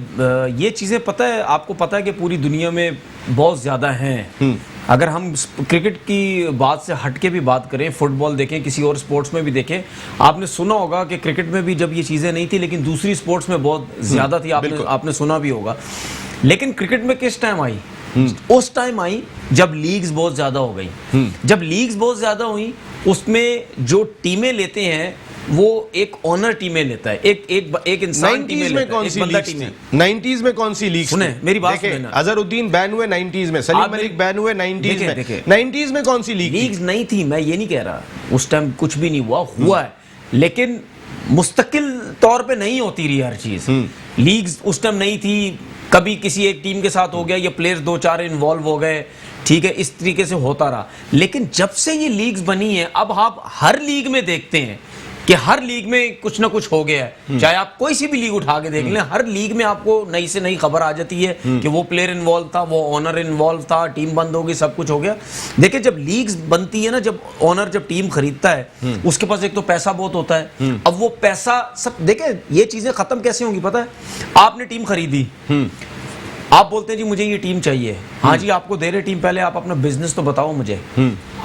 ये चीज़ें पता है, आपको पता है कि पूरी दुनिया में बहुत ज़्यादा हैं। अगर हम क्रिकेट की बात से हट के भी बात करें, फुटबॉल देखें, किसी और स्पोर्ट्स में भी देखें, आपने सुना होगा कि क्रिकेट में भी जब ये चीज़ें नहीं थी, लेकिन दूसरी स्पोर्ट्स में बहुत ज़्यादा थी। आपने सुना भी होगा। लेकिन क्रिकेट में किस टाइम आई? उस टाइम आई जब लीग्स बहुत ज्यादा हो गई। जब लीग्स बहुत ज्यादा हुई, उसमें जो टीमें लेते हैं वो एक ओनर टीमें लेता है, एक इंसान टीमें लेता है, एक बंदा टीमें। 90s में कौन सी लीग? सुने मेरी बात सुने ना। अजहरुद्दीन बैन हुए 90s में, सलीम मलिक बैन हुए 90s में। 90s में कौन सी लीग्स नहीं थी, मैं ये नहीं कह रहा उस टाइम कुछ भी नहीं हुआ है, लेकिन मुस्तकिल तौर पे नहीं होती रही हर चीज। लीग्स उस टाइम नहीं थी, कभी किसी एक टीम के साथ हो गया, ये प्लेयर्स 2-4 इन्वॉल्व हो गए, ठीक है, इस तरीके से होता रहा। लेकिन जब से ये लीग्स बनी है, अब आप हर लीग में देखते हैं कि हर लीग में कुछ ना कुछ हो गया है। चाहे आप कोई सी भी लीग उठा के देख लें, हर लीग में आपको नई से नई खबर आ जाती है कि वो प्लेयर इन्वॉल्व था, वो ओनर इन्वॉल्व था, टीम बंद हो गई, सब कुछ हो गया। देखिए, जब लीग्स बनती है ना, जब ओनर जब टीम खरीदता है, उसके पास एक तो पैसा बहुत होता है। अब वो पैसा सब देखिए, ये चीजें खत्म कैसे होंगी पता है? आपने टीम खरीदी, आप बोलते हैं जी मुझे ये टीम चाहिए। हाँ जी, आपको दे रहे टीम, पहले आप अपना बिजनेस तो बताओ मुझे,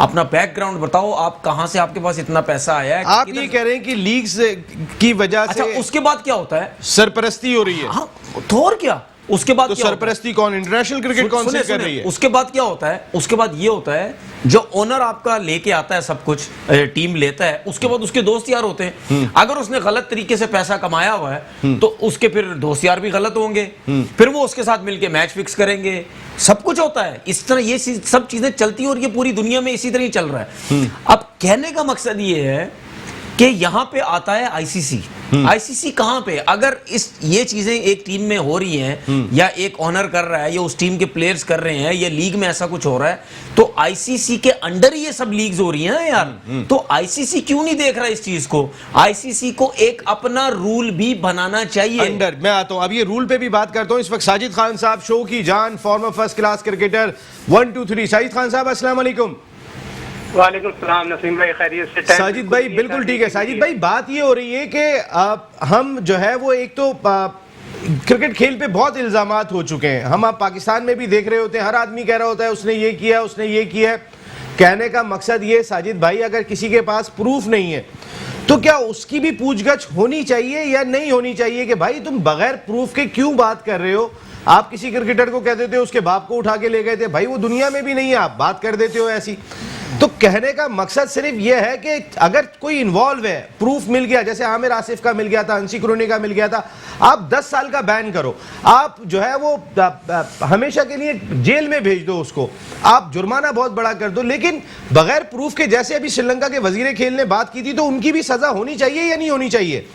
अपना बैकग्राउंड बताओ, आप कहां से आपके पास इतना पैसा आया है। आप ये कह रहे हैं कि लीग्स की वजह से उसके बाद क्या होता है? सरपरस्ती हो रही है। हाँ, तो और क्या, उसके बाद तो क्या होता है? सरपरस्ती कौन, इंटरनेशनल क्रिकेट काउंसिल कर रही है? उसके बाद क्या होता है? उसके बाद ये होता है, जो ओनर आपका लेके आता है सब कुछ, टीम लेता है, उसके बाद उसके दोस्त यार होते हैं। अगर उसने गलत तरीके से पैसा कमाया हुआ है तो उसके फिर दोस्त यार भी गलत होंगे, फिर वो उसके साथ मिलके मैच फिक्स करेंगे, सब कुछ होता है इस तरह। ये सब चीजें चलती है और ये पूरी दुनिया में इसी तरह ही चल रहा है। अब कहने का मकसद ये है कि यहां पे आता है आईसीसी। आईसीसी कहां पे, अगर ये चीजें एक टीम में हो रही हैं या एक ऑनर कर रहा है या उस टीम के प्लेयर्स कर रहे हैं या लीग में ऐसा कुछ हो रहा है, तो आईसीसी के अंडर ही ये सब लीग्स हो रही हैं यार। तो आईसीसी क्यों नहीं देख रहा इस चीज को? आईसीसी को एक अपना रूल भी बनाना चाहिए। अंडर मैं आता हूं, अब ये रूल पे भी बात करता हूं। इस वक्त साजिद खान साहब, शो की जान, farmer first class cricketer 1 2 3। Sajid Khan साहब अस्सलाम वालेकुम। वालेकुम सलाम नसीम भाई, खैरियत से? साजिद भाई बिल्कुल ठीक है। साजिद भाई बात ये हो रही है कि हम जो है वो एक तो क्रिकेट खेल पे बहुत इल्जामात हो चुके हैं। हम आप पाकिस्तान में भी देख रहे होते हैं, हर आदमी कह रहा होता है उसने ये किया, उसने ये किया। कहने का मकसद ये साजिद भाई, अगर किसी के पास प्रूफ नहीं है तो क्या उसकी भी पूछगछ होनी चाहिए या नहीं होनी चाहिए कि भाई तुम बगैर प्रूफ के क्यों बात कर रहे हो? आप किसी क्रिकेटर को कह देते हो उसके बाप को उठा के ले गए थे, भाई वो दुनिया में भी नहीं है, आप बात कर देते हो ऐसी। तो कहने का मकसद सिर्फ यह है कि अगर कोई इन्वॉल्व है, प्रूफ मिल गया, जैसे आमिर आसिफ का मिल गया था, अंशी क्रोनी का मिल गया था, आप 10 साल का बैन करो, आप जो है वो हमेशा के लिए जेल में भेज दो उसको, आप जुर्माना बहुत बड़ा कर दो, लेकिन बगैर प्रूफ के, जैसे अभी श्रीलंका के वजीर खेल ने बात की थी, तो उनकी भी सजा होनी चाहिए या नहीं होनी चाहिए?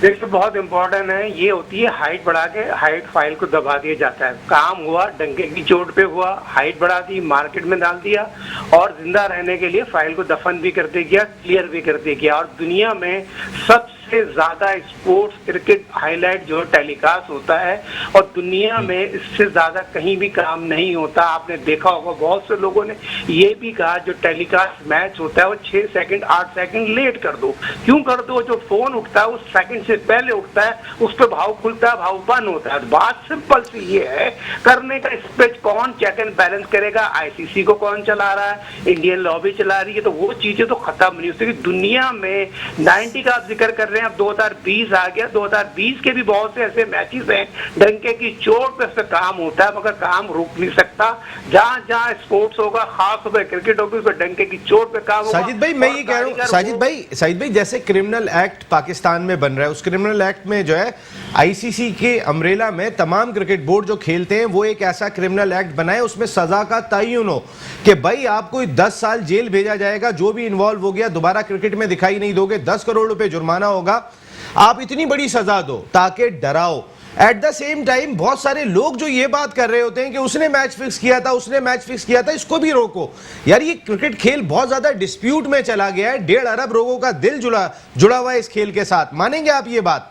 देखिए बहुत इंपॉर्टेंट है, ये होती है हाइट बढ़ा के हाइट फाइल को दबा दिया जाता है। काम हुआ, डंके की चोट पे हुआ, हाइट बढ़ा दी, मार्केट में डाल दिया और जिंदा रहने के लिए फाइल को दफन भी कर दे गया, क्लियर भी कर दे गया। और दुनिया में सबसे ज्यादा स्पोर्ट्स क्रिकेट हाईलाइट जो टेलीकास्ट होता है और दुनिया में इससे ज्यादा कहीं भी काम नहीं होता। आपने देखा होगा बहुत से लोगों ने ये भी कहा जो टेलीकास्ट मैच होता है वो 6 सेकंड 8 सेकंड लेट कर दो। क्यों कर दो? जो फोन उठता है उस सेकंड से पहले उठता है, उस पर भाव खुलता है, भाव बंद होता है। बात सिंपल सी ये है, करने का इस पे कौन चेक एंड बैलेंस करेगा? आईसीसी को कौन चला रहा है? इंडियन लॉ भी चला रही है। तो वो चीजें तो खत्म नहीं होती। दुनिया में 90 का आप जिक्र कर रहे हैं, अब 2020 आ गया, 2020 के भी बहुत से ऐसे मैचेस हैं डंके की चोट पे से काम होता है, मगर काम रुक नहीं सकता। जहां जहां स्पोर्ट्स होगा, खास तौर पर क्रिकेट होगी, उस पर डंके की चोट पे काम होगा। साजिद भाई मैं ये कह रहा हूँ, साजिद भाई जैसे क्रिमिनल एक्ट पाकिस्तान में बन रहा है, उस क्रिमिनल एक्ट में जो है आईसीसी के अम्ब्रेला में तमाम क्रिकेट बोर्ड जो खेलते हैं वो एक ऐसा क्रिमिनल एक्ट बनाए उसमें सजा का तयन हो कि भाई आपको 10 साल जेल भेजा जाएगा, जो भी इन्वॉल्व हो गया दोबारा क्रिकेट में दिखाई नहीं दोगे, 10 करोड़ रुपए जुर्माना होगा। आप इतनी बड़ी सजा दो ताकि डराओ। एट द सेम टाइम बहुत सारे लोग जो ये बात कर रहे होते हैं कि उसने मैच फिक्स किया था, उसने मैच फिक्स किया था, इसको भी रोको यार। ये क्रिकेट खेल बहुत ज्यादा डिस्प्यूट में चला गया है, 1.5 अरब लोगों का दिल जुड़ा हुआ है इस खेल के साथ। मानेंगे आप ये बात?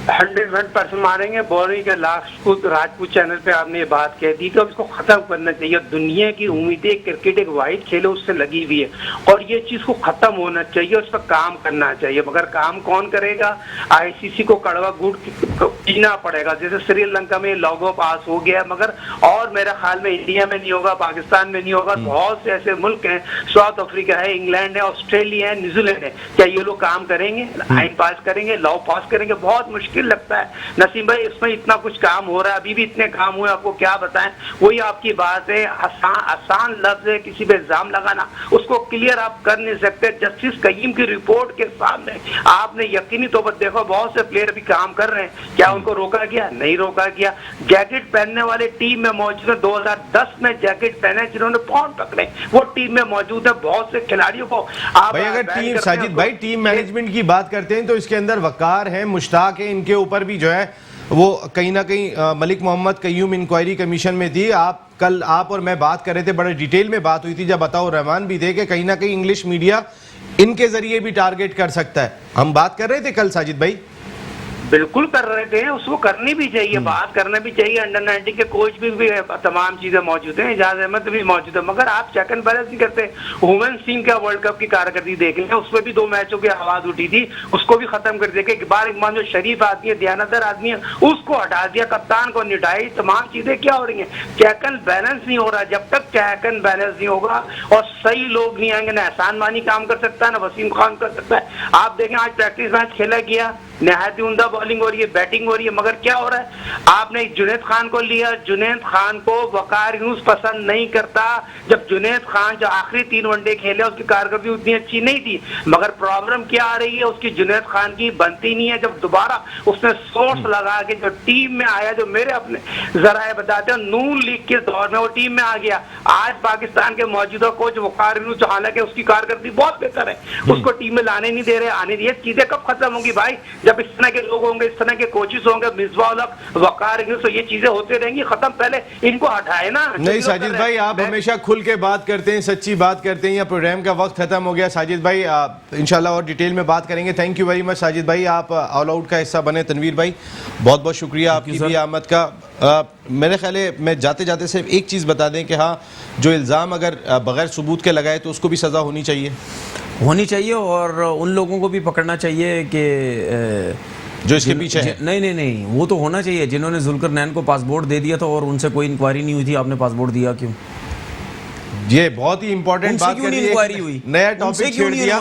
100% मारेंगे। बोरी के लास्ट राजपूत चैनल पे आपने ये बात कह दी, तो इसको खत्म करना चाहिए। दुनिया की उम्मीदें क्रिकेट एक वाइड खेल है उससे लगी हुई है और ये चीज को खत्म होना चाहिए, उस पर काम करना चाहिए। मगर काम कौन करेगा? आईसीसी को कड़वा गुड़ पीना पड़ेगा। जैसे श्रीलंका में लोगो पास हो गया, मगर और मेरे ख्याल में इंडिया में नहीं होगा, पाकिस्तान में नहीं होगा। बहुत से ऐसे मुल्क हैं, साउथ अफ्रीका है, इंग्लैंड है, ऑस्ट्रेलिया है, न्यूजीलैंड है। क्या ये लोग काम करेंगे? आइन पास करेंगे, लॉ पास करेंगे? बहुत मुश्किल लगता है नसीम भाई। इसमें इतना कुछ काम हो रहा है, अभी भी इतने काम हुए, आपको क्या बताएं। वही आपकी बात है, आसान लफ्ज है किसी पे इल्जाम लगाना, उसको क्लियर आप कर नहीं सकते। जस्टिस कयीम की रिपोर्ट के सामने आपने यकीनी तौर पर देखो बहुत से प्लेयर भी काम कर रहे हैं। क्या उनको रोका गया? नहीं रोका गया। जैकेट पहनने वाले टीम में मौजूद है, 2010 में जैकेट पहने जिन्होंने पॉइंट पकड़े वो टीम में मौजूद है। बहुत से खिलाड़ियों को आप भाई अगर टीम, साजिद भाई टीम मैनेजमेंट की बात करते हैं तो इसके अंदर वकार है, मुश्ताक है, इनके ऊपर भी जो है वो कहीं ना कहीं मलिक मोहम्मद कय्यूम इंक्वायरी कमीशन में थी। कल आप और मैं बात कर रहे थे, बड़े डिटेल में बात हुई थी, जब बताओ रहमान भी थे कि कहीं ना कहीं इंग्लिश मीडिया इनके जरिए भी टारगेट कर सकता है। हम बात कर रहे थे कल साजिद भाई। बिल्कुल कर रहे थे, उसको करनी भी चाहिए, बात करना भी चाहिए। अंडर 19 के कोच भी तमाम चीजें मौजूद हैं, इजाज अहमद भी मौजूद है, मगर आप चेक एंड बैलेंस नहीं करते। वुमेन्स टीम का वर्ल्ड कप की कारकर्दगी देख लें, उसमें भी 2 मैचों की आवाज उठी थी, उसको भी खत्म कर दिया। इकबाल इकबाल जो शरीफ आदमी है, दयानतदार आदमी है, उसको हटा दिया, कप्तान को निटाई। तमाम चीजें क्या हो रही है? चेक एंड बैलेंस नहीं हो रहा। जब तक चेक एंड बैलेंस नहीं होगा और सही लोग नहीं आएंगे, ना एहसान मानी काम कर सकता है, ना वसीम खान कर सकता है। आप देखें आज प्रैक्टिस मैच खेला गया, नहायत ही उम्दा बॉलिंग हो रही है, बैटिंग हो रही है, मगर क्या हो रहा है, आपने जुनैद खान को लिया। जुनैद खान को वकार यूनुस पसंद नहीं करता। जब जुनैद खान जो आखिरी 3 वनडे खेले उसकी कारकर्दगी उतनी अच्छी नहीं थी, मगर प्रॉब्लम क्या आ रही है, उसकी जुनैद खान की बनती नहीं है। जब दोबारा उसने सोर्स लगा के जो टीम में आया, जो मेरे अपने जराए बताते हैं, नून लीग के दौर में वो टीम में आ गया। आज पाकिस्तान के मौजूदा कोच वकार यूनुस, हालांकि उसकी कारकर्दगी बहुत बेहतर है, उसको टीम में लाने नहीं दे रहे, आने दिए। चीजें कब खत्म होंगी भाई? जब इस तरह के लोग होंगे, इस तरह के कोचेस होंगे, मिसबाउल वकार यूनुस, तो ये चीजें होते रहेंगी। खत्म, पहले इनको हटाए ना। नहीं साजिद भाई, आप हमेशा खुल के बात करते हैं, सच्ची बात करते हैं। या प्रोग्राम का वक्त खत्म हो गया। साजिद भाई इंशाल्लाह और डिटेल में बात करेंगे। Thank you very much Sajid भाई, आप ऑल आउट का हिस्सा बने। तनवीर भाई बहुत बहुत शुक्रिया आपकी भी आमद का। मेरे ख्याल है मैं जाते जाते सिर्फ एक चीज़ बता दें कि हाँ, जो इल्ज़ाम अगर बगैर सबूत के लगाए तो उसको भी सज़ा होनी चाहिए और उन लोगों को भी पकड़ना चाहिए कि जो इसके पीछे है। नहीं, वो तो होना चाहिए जिन्होंने जुल्करनैन को पासपोर्ट दे दिया था और उनसे कोई इंक्वायरी नहीं हुई थी। आपने पासपोर्ट दिया क्यों? ये बहुत ही इंपॉर्टेंट बात करनी है, इंक्वायरी हुई, नया टॉपिक छेड़ दिया।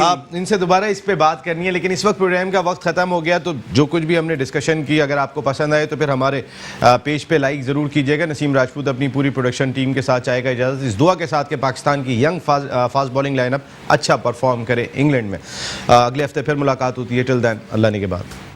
आप इनसे दोबारा इस पे बात करनी है, लेकिन इस वक्त प्रोग्राम का वक्त खत्म हो गया। तो जो कुछ भी हमने डिस्कशन की, अगर आपको पसंद आए तो फिर हमारे पेज पे लाइक ज़रूर कीजिएगा। नसीम राजपूत अपनी पूरी प्रोडक्शन टीम के साथ चाहेगा इजाज़त, इस दुआ के साथ कि पाकिस्तान की यंग फास्ट बॉलिंग लाइनअप अच्छा परफॉर्म करे इंग्लैंड में। अगले हफ्ते फिर मुलाकात होती है। टिल देन अल्लाह ने के बाद।